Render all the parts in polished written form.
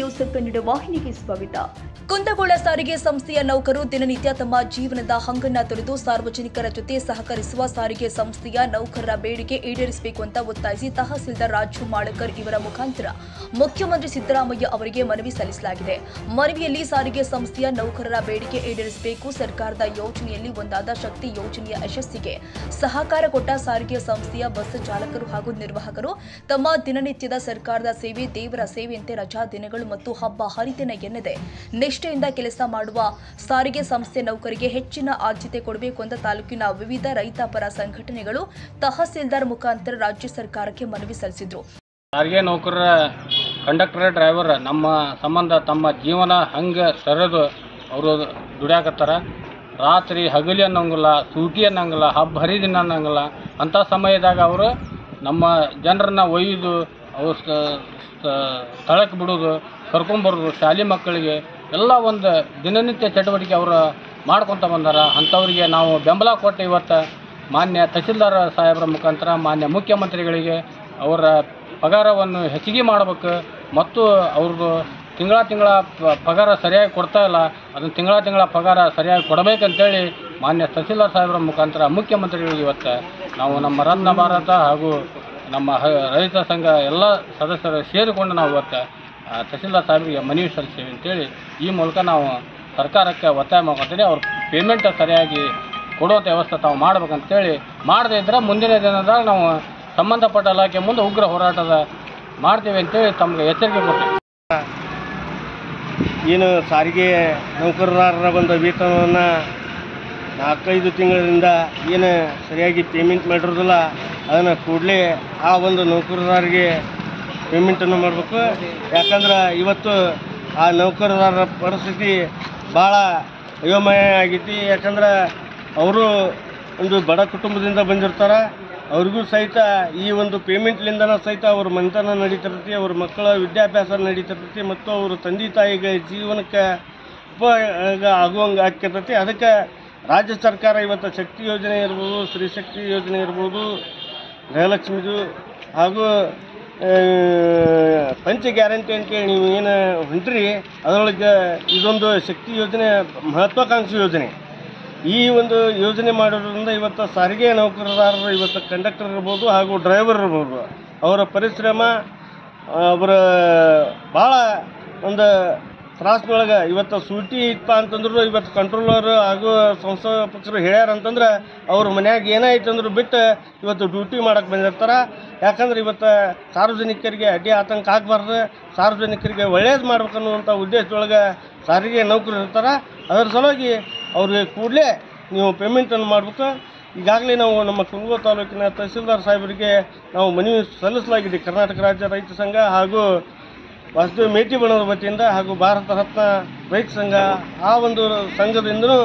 News Kannada ವಾಹಿನಿಗೆ ಸ್ವಾಗತ. ಕುಂದಗೋಳ ಸಾರಿಗೆ ಸಂಸ್ಥೆಯ ನೌಕರರು ದಿನನಿತ್ಯ ತಮ್ಮ ಜೀವನದ ಹಂಗನ್ನ ತೊರೆದು ಸಾರ್ವಜನಿಕರ ಜೊತೆ ಸಹಕರಿಸುವ ಸಾರಿಗೆ ಸಂಸ್ಥೆಯ ನೌಕರರ ಬೇಡಿಕೆ ಈಡೇರಿಸಬೇಕು ಅಂತ ಒತ್ತಾಯಿಸಿ ತಹಸೀಲ್ದಾರ್ ರಾಜು ಮಾಳಕರ್ ಇವರ ಮುಖಾಂತರ ಮುಖ್ಯಮಂತ್ರಿ ಸಿದ್ದರಾಮಯ್ಯ ಅವರಿಗೆ ಮನವಿ ಸಲ್ಲಿಸಲಾಗಿದೆ. ಮನವಿಯಲ್ಲಿ ಸಾರಿಗೆ ಸಂಸ್ಥೆಯ ನೌಕರರ ಬೇಡಿಕೆ ಈಡೇರಿಸಬೇಕು, ಸರ್ಕಾರದ ಯೋಜನೆಯಲ್ಲಿ ಒಂದಾದ ಶಕ್ತಿ ಯೋಜನೆಯ ಯಶಸ್ಸಿಗೆ ಸಹಕಾರ ಕೊಟ್ಟ ಸಾರಿಗೆ ಸಂಸ್ಥೆಯ ಬಸ್ ಚಾಲಕರು ಹಾಗೂ ನಿರ್ವಾಹಕರು ತಮ್ಮ ದಿನನಿತ್ಯದ ಸರ್ಕಾರದ ಸೇವೆ ದೇವರ ಸೇವೆಯಂತೆ ರಜಾ ದಿನಗಳು ಮತ್ತು ಹಬ್ಬ ಹರಿದಿನ ಎನ್ನದೆ ನಿಷ್ಠೆಯಿಂದ ಕೆಲಸ ಮಾಡುವ ಸಾರಿಗೆ ಸಂಸ್ಥೆ ನೌಕರಿಗೆ ಹೆಚ್ಚಿನ ಆದ್ಯತೆ ಕೊಡಬೇಕು ಅಂತ ತಾಲೂಕಿನ ವಿವಿಧ ರೈತ ಪರ ಸಂಘಟನೆಗಳು ತಹಸೀಲ್ದಾರ್ ಮುಖಾಂತರ ರಾಜ್ಯ ಸರ್ಕಾರಕ್ಕೆ ಮನವಿ ಸಲ್ಲಿಸಿದರು. ಸಾರಿಗೆ ನೌಕರರ ಕಂಡಕ್ಟರ್ ಡ್ರೈವರ್ ನಮ್ಮ ಸಂಬಂಧ ತಮ್ಮ ಜೀವನ ಹಂಗೆ ಸರಿದು ಅವರು ದುಡಿಯಾಕತ್ತಾರ. ರಾತ್ರಿ ಹಗಲಿ ಅನ್ನೋಂಗಿಲ್ಲ, ಸೂಟಿ ಅನ್ನೋಂಗಿಲ್ಲ, ಹಬ್ಬ ಹರಿದಿನ ಅನ್ನೋಂಗಿಲ್ಲ. ಅಂಥ ಸಮಯದಾಗ ಅವರು ನಮ್ಮ ಜನರನ್ನ ಒಯ್ದು ಅವ್ರು ಸ್ಥಳಕ್ಕೆ ಬಿಡೋದು, ಕರ್ಕೊಂಬರೋದು, ಶಾಲೆ ಮಕ್ಕಳಿಗೆ ಎಲ್ಲ ಒಂದು ದಿನನಿತ್ಯ ಚಟುವಟಿಕೆ ಅವರು ಮಾಡ್ಕೊತ ಬಂದಾರ. ಅಂಥವ್ರಿಗೆ ನಾವು ಬೆಂಬಲ ಕೊಟ್ಟು ಇವತ್ತು ಮಾನ್ಯ ತಹಸೀಲ್ದಾರ್ ಸಾಹೇಬರ ಮುಖಾಂತರ ಮಾನ್ಯ ಮುಖ್ಯಮಂತ್ರಿಗಳಿಗೆ ಅವರ ಪಗಾರವನ್ನು ಹೆಚ್ಚಿಗೆ ಮಾಡಬೇಕು ಮತ್ತು ಅವ್ರದ್ದು ತಿಂಗಳ ಪಗಾರ ಸರಿಯಾಗಿ ಕೊಡ್ತಾ ಇಲ್ಲ, ಅದನ್ನು ತಿಂಗಳ ಪಗಾರ ಸರಿಯಾಗಿ ಕೊಡಬೇಕಂತೇಳಿ ಮಾನ್ಯ ತಹಸೀಲ್ದಾರ್ ಸಾಹೇಬರ ಮುಖಾಂತರ ಮುಖ್ಯಮಂತ್ರಿಗಳಿಗೆ ಇವತ್ತು ನಾವು ನಮ್ಮ ರತ್ನ ಭಾರತ ಹಾಗೂ ನಮ್ಮ ರೈತ ಸಂಘ ಎಲ್ಲ ಸದಸ್ಯರು ಸೇರಿಕೊಂಡು ನಾವು ಇವತ್ತು ತಹಸೀಲ್ದಾರ್ ಸಾಹೇಬರಿಗೆ ಮನವಿ ಸಲ್ಲಿಸ್ತೇವೆ ಅಂತೇಳಿ ಈ ಮೂಲಕ ನಾವು ಸರ್ಕಾರಕ್ಕೆ ಒತ್ತಾಯ ಮಾಡ್ಕೊತೀವಿ. ಅವ್ರ ಪೇಮೆಂಟ್ ಸರಿಯಾಗಿ ಕೊಡುವಂಥ ವ್ಯವಸ್ಥೆ ತಾವು ಮಾಡ್ಬೇಕಂತೇಳಿ, ಮಾಡದೇ ಇದ್ದರೆ ಮುಂದಿನ ದಿನದಾಗ ನಾವು ಸಂಬಂಧಪಟ್ಟ ಇಲಾಖೆ ಮುಂದೆ ಉಗ್ರ ಹೋರಾಟದ ಮಾಡ್ತೀವಿ ಅಂತೇಳಿ ತಮಗೆ ಎಚ್ಚರಿಕೆ ಕೊಡ್ತೀವಿ. ಏನು ಸಾರಿಗೆ ನೌಕರರ ಒಂದು ವೇತನವನ್ನು 4-5 ತಿಂಗಳಿಂದ ಏನು ಸರಿಯಾಗಿ ಪೇಮೆಂಟ್ ಮಾಡಿರೋದಿಲ್ಲ, ಅದನ್ನು ಕೂಡಲೇ ಆ ಒಂದು ನೌಕರರಿಗೆ ಪೇಮೆಂಟನ್ನು ಮಾಡಬೇಕು. ಯಾಕಂದ್ರೆ ಇವತ್ತು ಆ ನೌಕರರ ಪರಿಸ್ಥಿತಿ ಭಾಳ ಅಯೋಮಯ ಆಗೈತಿ. ಯಾಕಂದ್ರೆ ಅವರು ಒಂದು ಬಡ ಕುಟುಂಬದಿಂದ ಬಂದಿರ್ತಾರೆ, ಅವ್ರಿಗೂ ಸಹಿತ ಈ ಒಂದು ಪೇಮೆಂಟ್ಲಿಂದನೂ ಸಹಿತ ಅವ್ರ ಮನೆತನ ನಡೀತಿರ್ತೈತಿ, ಅವ್ರ ಮಕ್ಕಳ ವಿದ್ಯಾಭ್ಯಾಸ ನಡೀತಿರ್ತೈತಿ ಮತ್ತು ಅವ್ರ ತಂದೆ ತಾಯಿಗೆ ಜೀವನಕ್ಕೆ ಉಪಯೋಗ ಆಗುವಂಗೆ ಆಗ್ತಿರ್ತೈತಿ. ಅದಕ್ಕೆ ರಾಜ್ಯ ಸರ್ಕಾರ ಇವತ್ತು ಶಕ್ತಿ ಯೋಜನೆ ಇರ್ಬೋದು, ಸ್ತ್ರೀ ಶಕ್ತಿ ಯೋಜನೆ ಇರ್ಬೋದು, ಗೃಹಲಕ್ಷ್ಮಿದು ಹಾಗೂ ಪಂಚ ಗ್ಯಾರಂಟಿ ಅಂತೇಳಿ ನೀವು ಏನು ಹೊಂಟ್ರಿ, ಅದರೊಳಗೆ ಇದೊಂದು ಶಕ್ತಿ ಯೋಜನೆ ಮಹತ್ವಾಕಾಂಕ್ಷಿ ಯೋಜನೆ. ಈ ಒಂದು ಯೋಜನೆ ಮಾಡೋದ್ರಿಂದ ಇವತ್ತು ಸಾರಿಗೆ ನೌಕರದಾರರು ಇವತ್ತು ಕಂಡಕ್ಟರ್ ಇರ್ಬೋದು ಹಾಗೂ ಡ್ರೈವರ್ ಇರ್ಬೋದು, ಅವರ ಪರಿಶ್ರಮ ಅವರ ಭಾಳ ಒಂದು ತ್ರಾಸಿನೊಳಗೆ ಇವತ್ತು ಸೂಟಿ ಇತ್ತು ಅಂತಂದ್ರು ಇವತ್ತು ಕಂಟ್ರೋಲರ್ ಹಾಗೂ ಸಂಸ್ಥಾಪಕರು ಹೇಳ್ಯಾರಂತಂದ್ರೆ ಅವ್ರ ಮನ್ಯಾಗ ಏನಾಯ್ತು ಅಂದ್ರೂ ಬಿಟ್ಟು ಇವತ್ತು ಡ್ಯೂಟಿ ಮಾಡೋಕ್ಕೆ ಬಂದಿರ್ತಾರೆ. ಯಾಕಂದ್ರೆ ಇವತ್ತು ಸಾರ್ವಜನಿಕರಿಗೆ ಅಡ್ಡಿ ಆತಂಕ ಆಗಬಾರ್ದು, ಸಾರ್ವಜನಿಕರಿಗೆ ಒಳ್ಳೇದು ಮಾಡ್ಬೇಕನ್ನುವಂಥ ಉದ್ದೇಶದೊಳಗೆ ಸಾರಿಗೆ ನೌಕರರು ಇರ್ತಾರೆ. ಅದರ ಸಲುವಾಗಿ ಅವ್ರಿಗೆ ಕೂಡಲೇ ನೀವು ಪೇಮೆಂಟನ್ನು ಮಾಡಬೇಕು. ಈಗಾಗಲೇ ನಾವು ನಮ್ಮ ಕುಂದಗೋಳ ತಾಲೂಕಿನ ತಹಸೀಲ್ದಾರ್ ಸಾಹೇಬರಿಗೆ ನಾವು ಮನವಿ ಸಲ್ಲಿಸಲಾಗಿದೆ. ಕರ್ನಾಟಕ ರಾಜ್ಯ ರೈತ ಸಂಘ ಹಾಗೂ ವಾಸುದೇವ ಮೇಟಿ ಬಣದ ವತಿಯಿಂದ ಹಾಗೂ ಭಾರತ ರತ್ನ ರೈತ ಸಂಘ ಆ ಒಂದು ಸಂಘದಿಂದನೂ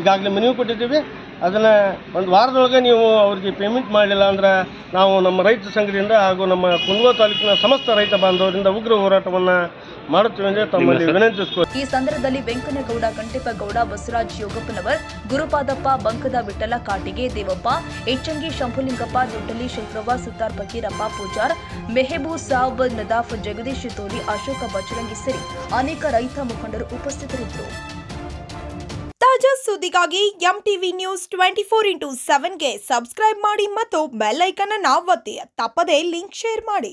ಈಗಾಗಲೇ ಮನವಿ ಕೊಟ್ಟಿದ್ದೀವಿ. ಅದನ್ನು ಒಂದು ವಾರದೊಳಗೆ ನೀವು ಅವರಿಗೆ ಪೇಮೆಂಟ್ ಮಾಡಲಿಲ್ಲ ಅಂದ್ರೆ ನಾವು ನಮ್ಮ ರೈತ ಸಂಘದಿಂದ ಹಾಗೂ ನಮ್ಮ ಕುಂದಗೋಳ ತಾಲೂಕಿನ ಸಮಸ್ತ ರೈತ ಬಾಂಧವರಿಂದ ಉಗ್ರ ಹೋರಾಟವನ್ನು ಮಾಡುತ್ತೇವೆ ಎಂದು ತಮ್ಮಲ್ಲಿ ವಿನಂತಿಸಿಕೊಳ್ಳಿ. ಈ ಸಂದರ್ಭದಲ್ಲಿ ವೆಂಕನಗೌಡ, ಕಂಟೆಪಗೌಡ, ಬಸವರಾಜ್ ಯೋಗಪ್ಪನವರ್, ಗುರುಪಾದಪ್ಪ, ಬಂಕದ ವಿಠಲ, ಕಾಟಿಗೆ ದೇವಪ್ಪ, ಎಚ್ಚಂಗಿ, ಶಂಭುಲಿಂಗಪ್ಪ, ದೊಡ್ಡಲಿ, ಶಂಕರವ್ವ, ಸುತ್ತಾರ್, ಫಕೀರಪ್ಪ, ಪೂಜಾರ್, ಮೆಹಬೂ ಸಾಬ್, ನದಾಫ್, ಜಗದೀಶ್ ತೋಲಿ, ಅಶೋಕ ಬಚರಂಗಿ ಸೇರಿ ಅನೇಕ ರೈತ ಮುಖಂಡರು ಉಪಸ್ಥಿತರಿದ್ದರು. ತಾಜಾ ಸುದ್ದಿಗಾಗಿ ಎಂಟಿವಿ ನ್ಯೂಸ್ 24x7ಗೆ ಸಬ್ಸ್ಕ್ರೈಬ್ ಮಾಡಿ ಮತ್ತು ಬೆಲ್ ಐಕಾನ್ ಅನ್ನು ಒತ್ತಿ. ತಪ್ಪದೇ ಲಿಂಕ್ ಶೇರ್ ಮಾಡಿ.